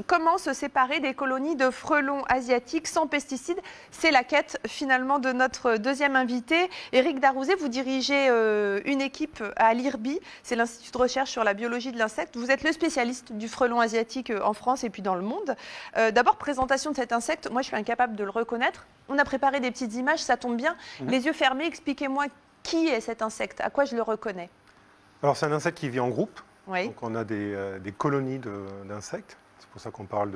Comment se séparer des colonies de frelons asiatiques sans pesticides? C'est la quête finalement de notre deuxième invité. Éric Darouzé, vous dirigez une équipe à l'IRBI, c'est l'Institut de recherche sur la biologie de l'insecte. Vous êtes le spécialiste du frelon asiatique en France et puis dans le monde. D'abord, présentation de cet insecte, moi je suis incapable de le reconnaître. On a préparé des petites images, ça tombe bien. Les yeux fermés, expliquez-moi qui est cet insecte, à quoi je le reconnais? Alors c'est un insecte qui vit en groupe, oui. Donc on a des colonies d'insectes. C'est pour ça qu'on parle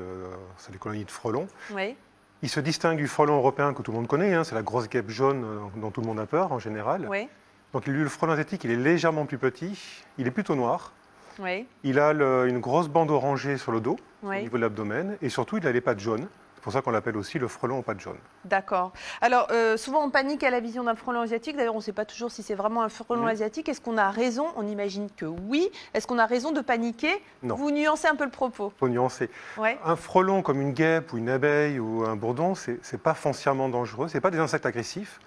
c'est des colonies de frelons. Oui. Il se distingue du frelon européen que tout le monde connaît, hein, c'est la grosse guêpe jaune dont tout le monde a peur en général. Oui. Donc lui, le frelon asiatique, il est légèrement plus petit, il est plutôt noir. Oui. Il a une grosse bande orangée sur le dos, oui. au niveau de l'abdomen, et surtout il a les pattes jaunes. C'est pour ça qu'on l'appelle aussi le frelon aux pattes jaunes. D'accord. Alors, souvent on panique à la vision d'un frelon asiatique. D'ailleurs, on ne sait pas toujours si c'est vraiment un frelon asiatique. Est-ce qu'on a raison? On imagine que oui. Est-ce qu'on a raison de paniquer? Non. Vous nuancez un peu le propos. Il faut nuancer. Ouais. Un frelon comme une guêpe ou une abeille ou un bourdon, ce n'est pas foncièrement dangereux. Ce n'est pas des insectes agressifs.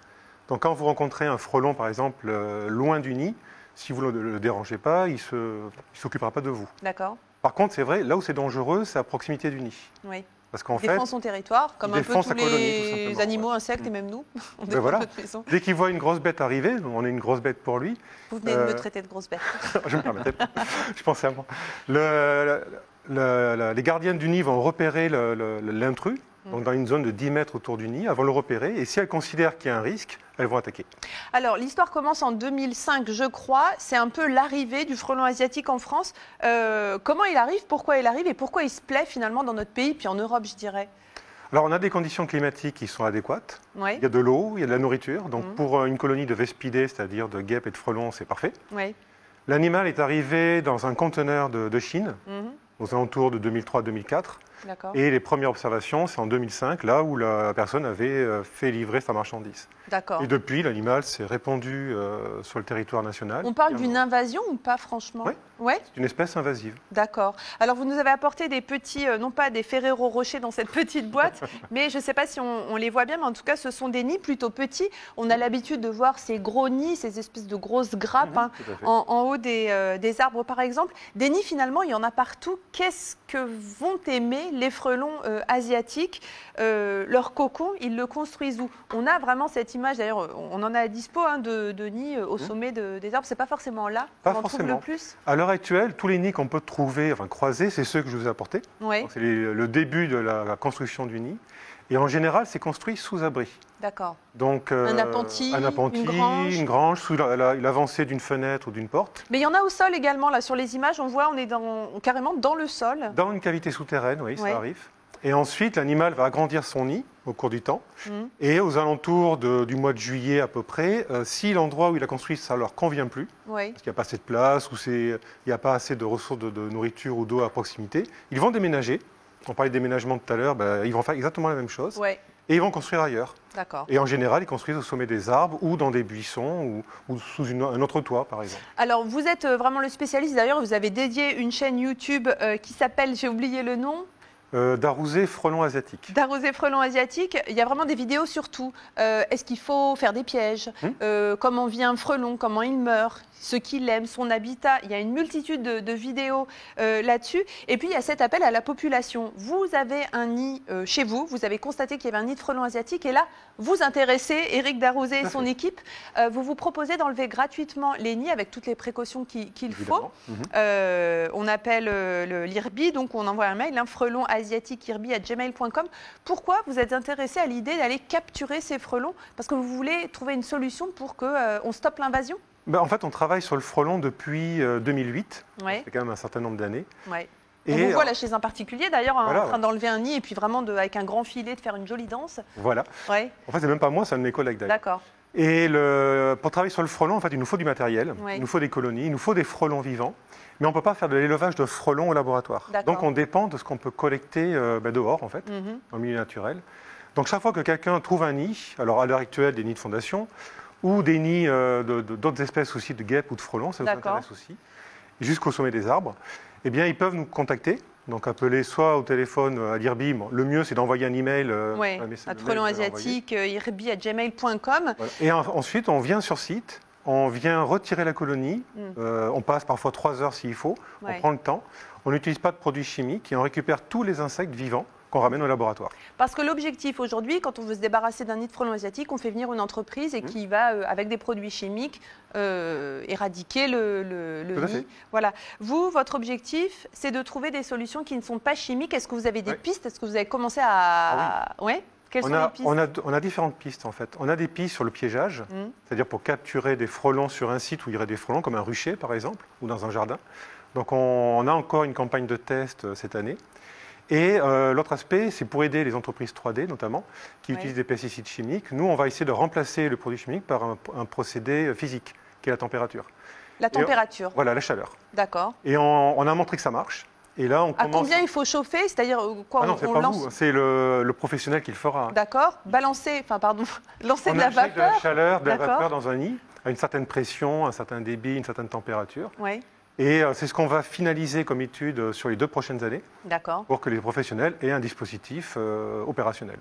Donc quand vous rencontrez un frelon, par exemple, loin du nid, si vous ne le dérangez pas, il ne s'occupera pas de vous. D'accord. Par contre, c'est vrai, là où c'est dangereux, c'est à proximité du nid. Oui. Parce qu'en il défend son territoire, comme un peu tous les animaux, insectes et même nous. On défend notre maison. Dès qu'il voit une grosse bête arriver, on est une grosse bête pour lui. Vous venez de me traiter de grosse bête. Je me permettais pas. Je pensais à moi. Les gardiennes du nid vont repérer l'intrus, donc dans une zone de 10 mètres autour du nid, elles vont le repérer. Et si elles considèrent qu'il y a un risque, elles vont attaquer. Alors, l'histoire commence en 2005, je crois. C'est un peu l'arrivée du frelon asiatique en France. Comment il arrive, pourquoi il arrive et pourquoi il se plaît finalement dans notre pays, puis en Europe, je dirais? Alors, on a des conditions climatiques qui sont adéquates. Oui. Il y a de l'eau, il y a de la nourriture. Donc, pour une colonie de vespidés, c'est-à-dire de guêpes et de frelons, c'est parfait. Oui. L'animal est arrivé dans un conteneur de Chine, aux alentours de 2003-2004. Et les premières observations, c'est en 2005, là où la personne avait fait livrer sa marchandise. D'accord. Et depuis, l'animal s'est répandu sur le territoire national. On parle d'une invasion ou pas, franchement? Oui, ouais. C'est une espèce invasive. D'accord. Alors, vous nous avez apporté des petits, non pas des Ferrero Rocher dans cette petite boîte, mais je ne sais pas si on les voit bien, mais en tout cas, ce sont des nids plutôt petits. On a l'habitude de voir ces gros nids, ces espèces de grosses grappes en haut des arbres, par exemple. Des nids, finalement, il y en a partout. Qu'est-ce que vont aimer les frelons asiatiques? Leur cocon, ils le construisent où? On a vraiment cette image, d'ailleurs, on en a à dispo de nids au sommet des arbres. C'est pas forcément là qu'on en trouve le plus. À l'heure actuelle, tous les nids qu'on peut trouver, enfin croiser, c'est ceux que je vous ai apportés. Oui. C'est le début de la construction du nid. Et en général, c'est construit sous abri. D'accord. Donc, un appentis, une grange sous l'avancée d'une fenêtre ou d'une porte. Mais il y en a au sol également, là, sur les images, on voit, on est carrément dans le sol. Dans une cavité souterraine, oui, ça arrive. Et ensuite, l'animal va agrandir son nid au cours du temps. Et aux alentours du mois de juillet à peu près, si l'endroit où il a construit, ça ne leur convient plus, parce qu'il n'y a pas assez de place, ou il n'y a pas assez de ressources de nourriture ou d'eau à proximité, ils vont déménager. On parlait de déménagement tout à l'heure, ils vont faire exactement la même chose. Et ils vont construire ailleurs. D'accord. Et en général, ils construisent au sommet des arbres ou dans des buissons ou sous un autre toit, par exemple. Alors, vous êtes vraiment le spécialiste. D'ailleurs, vous avez dédié une chaîne YouTube qui s'appelle, j'ai oublié le nom. Darouzé frelon asiatique. Darouzé frelon asiatique, il y a vraiment des vidéos sur tout. Est-ce qu'il faut faire des pièges? Comment vit un frelon? Comment il meurt? Ce qu'il aime, son habitat. Il y a une multitude de vidéos là-dessus. Et puis, il y a cet appel à la population. Vous avez un nid chez vous, vous avez constaté qu'il y avait un nid de frelon asiatique. Et là, vous intéressez Éric Darouzé et son équipe. Vous vous proposez d'enlever gratuitement les nids avec toutes les précautions qu'il faut. On appelle l'IRBI, donc on envoie un mail, frelon asiatique@gmail.com. Pourquoi vous êtes intéressé à l'idée d'aller capturer ces frelons? Parce que vous voulez trouver une solution pour qu'on stoppe l'invasion? En fait, on travaille sur le frelon depuis 2008. Ça fait quand même un certain nombre d'années. On vous voit là chez un particulier d'ailleurs en train d'enlever un nid et puis vraiment avec un grand filet de faire une jolie danse. Voilà. En fait, c'est même pas moi, c'est un de mes collègues d'ailleurs. D'accord. Et pour travailler sur le frelon, en fait, il nous faut du matériel, il nous faut des colonies, il nous faut des frelons vivants. Mais on ne peut pas faire de l'élevage de frelons au laboratoire. Donc on dépend de ce qu'on peut collecter dehors, en fait, dans le milieu naturel. Donc chaque fois que quelqu'un trouve un nid, alors à l'heure actuelle des nids de fondation, ou des nids d'autres espèces aussi, de guêpes ou de frelons, ça nous intéresse aussi, jusqu'au sommet des arbres, eh bien ils peuvent nous contacter. Donc appeler soit au téléphone à l'IRBI, le mieux c'est d'envoyer un email. À frelon asiatique, irbi@gmail.com. Et ensuite on vient sur site, on vient retirer la colonie, on passe parfois 3 heures s'il faut, on prend le temps, on n'utilise pas de produits chimiques et on récupère tous les insectes vivants qu'on ramène au laboratoire. Parce que l'objectif aujourd'hui, quand on veut se débarrasser d'un nid de frelons asiatiques, on fait venir une entreprise et qui va, avec des produits chimiques, éradiquer le nid. Voilà. Vous, votre objectif, c'est de trouver des solutions qui ne sont pas chimiques. Est-ce que vous avez des pistes? Est-ce que vous avez commencé à... Oui. Quelles sont les pistes? On a différentes pistes en fait. On a des pistes sur le piégeage, c'est-à-dire pour capturer des frelons sur un site où il y aurait des frelons, comme un rucher par exemple, ou dans un jardin. Donc on a encore une campagne de test cette année. Et l'autre aspect, c'est pour aider les entreprises 3D notamment, qui utilisent des pesticides chimiques. Nous, on va essayer de remplacer le produit chimique par un procédé physique, qui est la température. La température? Voilà, la chaleur. D'accord. Et on a montré que ça marche. Et là, on commence... combien il faut chauffer? C'est-à-dire quoi? Non, c'est pas vous, c'est le professionnel qui le fera. D'accord. Lancer de la vapeur. De la chaleur, de la vapeur dans un nid, à une certaine pression, un certain débit, une certaine température. Oui. Et c'est ce qu'on va finaliser comme étude sur les 2 prochaines années, pour que les professionnels aient un dispositif opérationnel.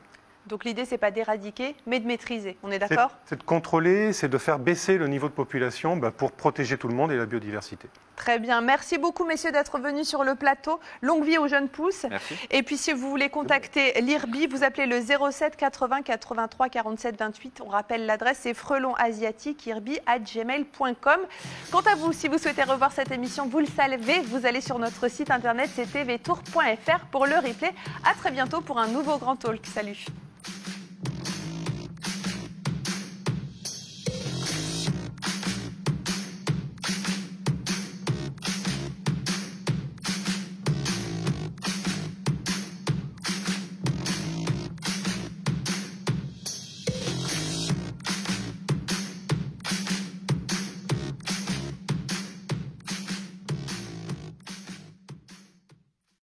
Donc l'idée, ce n'est pas d'éradiquer, mais de maîtriser. On est d'accord? C'est de contrôler, c'est de faire baisser le niveau de population pour protéger tout le monde et la biodiversité. Très bien. Merci beaucoup, messieurs, d'être venus sur le plateau. Longue vie aux jeunes pousses. Merci. Et puis, si vous voulez contacter l'IRBI, vous appelez le 07 80 83 47 28. On rappelle l'adresse, c'est frelonsasiatiques.irbi@gmail.com. Quant à vous, si vous souhaitez revoir cette émission, vous le savez, vous allez sur notre site internet, c'est tvtour.fr pour le replay. À très bientôt pour un nouveau Grand Talk. Salut.